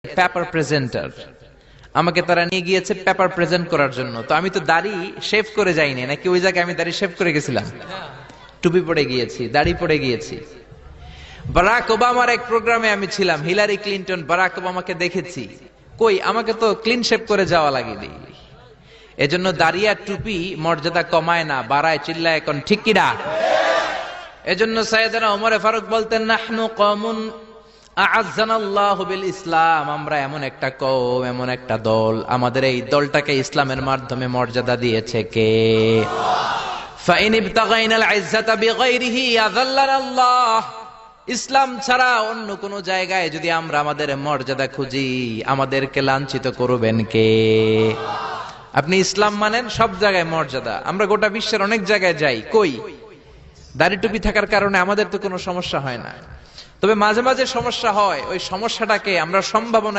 Paper presenter, আমাকে তারা নিয়ে গিয়েছে পেপার প্রেজেন্ট করার জন্য। তো আমি তো দাড়ি শেভ করে যাইনি, নাকি ওই জায়গায় আমি দাড়ি শেভ করে গেছিলাম? টুপি পরে গিয়েছি, দাড়ি পরে গিয়েছি। বারাক ওবামার এক প্রোগ্রামে আমি ছিলাম, হিলারি ক্লিনটন বারাক ওবামাকে দেখেছি। কই, আমাকে তো ক্লিন শেভ করে যাওয়া লাগেনি। এজন্য দাড়ি আর টুপি মর্যাদা কমায় না, বাড়ায়, চিল্লায়। এখন ঠিক কিনা? এজন্য সাইয়েদনা ওমর ফারুক বলতেন, নাহনু কওমুন আ'আজ্জানাল্লাহু বিল ইসলাম, আমরা এমন একটা কওম, এমন একটা দল, আমাদের এই দলটাকে ইসলামের মাধ্যমে মর্যাদা দিয়েছে কে? ফাইন ইবতাগাইনাল ইজ্জাতা বিগাইরিহি আযাল্লানাল্লাহ, ইসলাম ছাড়া অন্য কোন জায়গায় যদি আমরা আমাদের মর্যাদা খুঁজি, আমাদেরকে লাঞ্ছিত করবেন কে? আপনি ইসলাম মানেন, সব জায়গায় মর্যাদা। আমরা গোটা বিশ্বের অনেক জায়গায় যাই, কই দাড়ি টুপি থাকার কারণে আমাদের তো কোনো সমস্যা হয় না। তবে মাঝে মাঝে সমস্যা হয়, ওই সমস্যাটাকে আমরা সম্ভাবনা